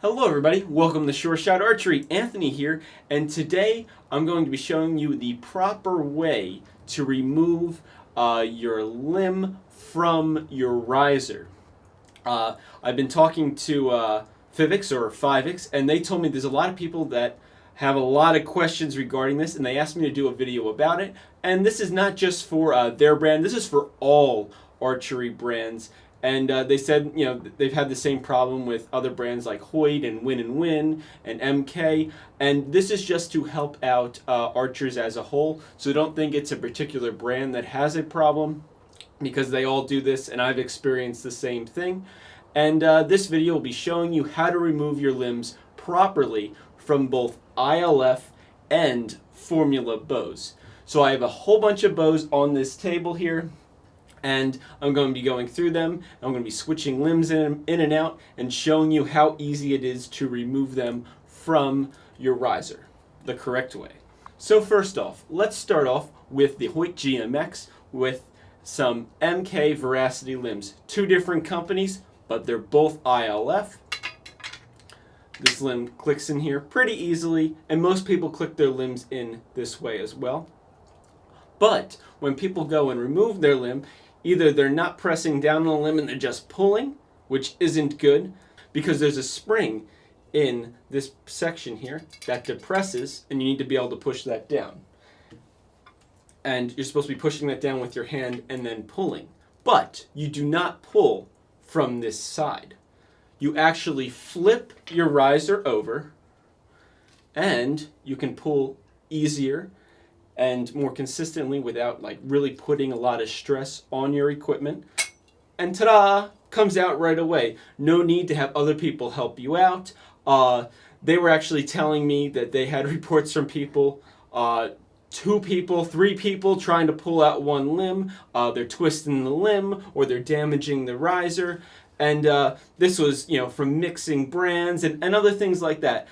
Hello everybody, welcome to Sure Shot Archery. Anthony here, and today I'm going to be showing you the proper way to remove your limb from your riser. I've been talking to Fivics, and they told me there's a lot of people that have a lot of questions regarding this, and they asked me to do a video about it. And this is not just for their brand, this is for all archery brands. And they said, they've had the same problem with other brands like Hoyt and Win and MK. And this is just to help out archers as a whole. So don't think it's a particular brand that has a problem, because they all do this, and I've experienced the same thing. And this video will be showing you how to remove your limbs properly from both ILF and formula bows. So I have a whole bunch of bows on this table here, and I'm going to be going through them. I'm going to be switching limbs in and out and showing you how easy it is to remove them from your riser the correct way. So first off, let's start off with the Hoyt GMX with some MK Veracity limbs. Two different companies, but they're both ILF. This limb clicks in here pretty easily, and most people click their limbs in this way as well. But when people go and remove their limb, either they're not pressing down on the limb and they're just pulling, which isn't good, because there's a spring in this section here that depresses, and you need to be able to push that down. And you're supposed to be pushing that down with your hand and then pulling. But you do not pull from this side. You actually flip your riser over, and you can pull easier and more consistently without really putting a lot of stress on your equipment. And ta-da! Comes out right away. No need to have other people help you out. They were actually telling me that they had reports from people, 2 people, 3 people trying to pull out one limb. They're twisting the limb or they're damaging the riser. And this was, from mixing brands and other things like that.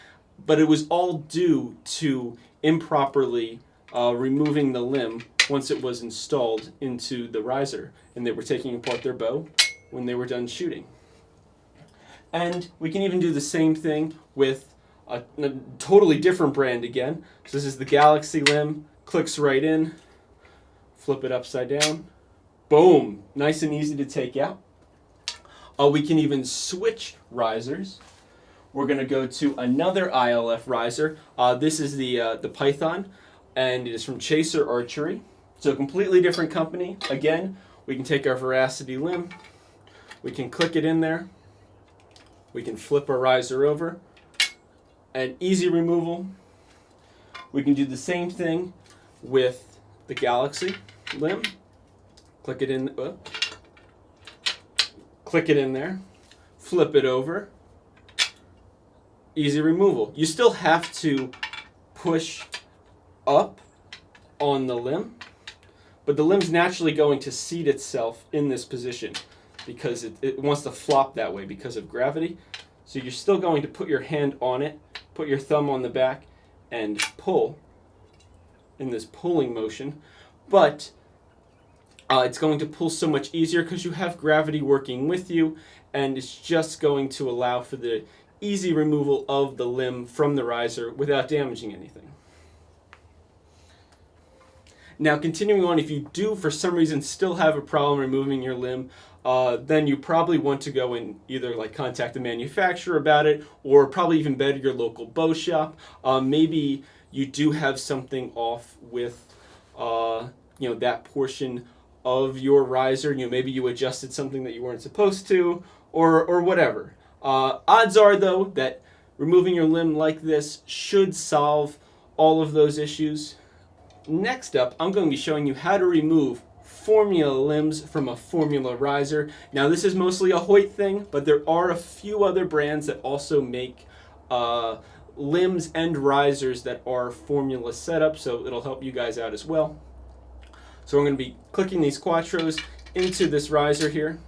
But it was all due to improperly removing the limb once it was installed into the riser, and they were taking apart their bow when they were done shooting. And we can even do the same thing with a totally different brand again. So this is the Galaxy limb, clicks right in, flip it upside down, boom, nice and easy to take out. We can even switch risers. We're going to go to another ILF riser. This is the Python, and it is from Chaser Archery. So a completely different company. Again, we can take our Veracity limb, we can click it in there, we can flip our riser over, and easy removal. We can do the same thing with the Galaxy limb. Click it in, click it in there, flip it over, easy removal. You still have to push up on the limb, but the limb's naturally going to seat itself in this position because it wants to flop that way because of gravity. So you're still going to put your hand on it, put your thumb on the back, and pull in this pulling motion. But it's going to pull so much easier because you have gravity working with you, and it's just going to allow for the easy removal of the limb from the riser without damaging anything. Now, continuing on, if you do for some reason still have a problem removing your limb, then you probably want to go and either contact the manufacturer about it, or probably even better, your local bow shop. Maybe you do have something off with that portion of your riser. Maybe you adjusted something that you weren't supposed to, or whatever. Odds are, though, that removing your limb like this should solve all of those issues. Next up, I'm going to be showing you how to remove formula limbs from a formula riser. Now, this is mostly a Hoyt thing, but there are a few other brands that also make limbs and risers that are formula setup, so it'll help you guys out as well. So I'm going to be clicking these quattros into this riser here.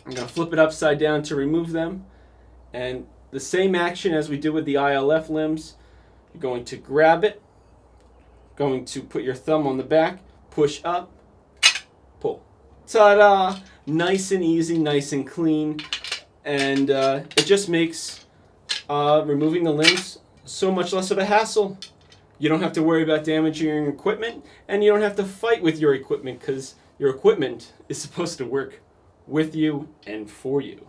I'm going to flip it upside down to remove them. And the same action as we did with the ILF limbs, you're going to grab it, going to put your thumb on the back, push up, pull. Ta-da! Nice and easy, nice and clean. And it just makes removing the limbs, so much less of a hassle. You don't have to worry about damaging your equipment, and you don't have to fight with your equipment because your equipment is supposed to work with you and for you.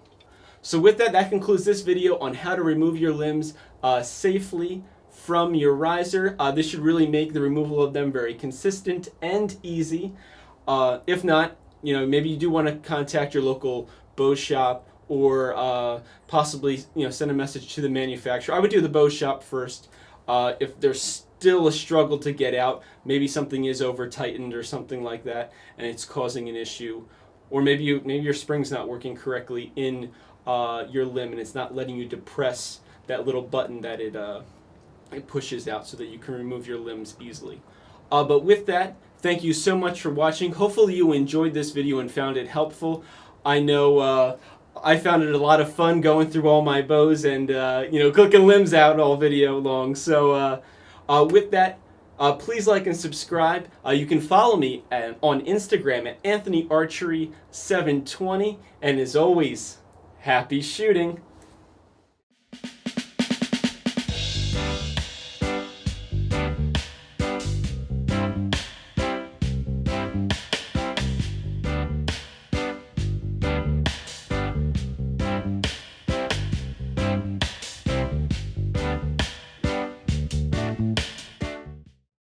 So with that, that concludes this video on how to remove your limbs safely from your riser. This should really make the removal of them very consistent and easy. If not, maybe you do want to contact your local bow shop or possibly send a message to the manufacturer. I would do the bow shop first. If there's still a struggle to get out, maybe something is over tightened or something like that, and it's causing an issue, or maybe your spring's not working correctly in your limb and it's not letting you depress that little button that it pushes out so that you can remove your limbs easily. But with that, thank you so much for watching. Hopefully you enjoyed this video and found it helpful. I know I found it a lot of fun going through all my bows and clicking limbs out all video long. So with that, please like and subscribe. You can follow me on Instagram at AnthonyArchery720. And as always, happy shooting!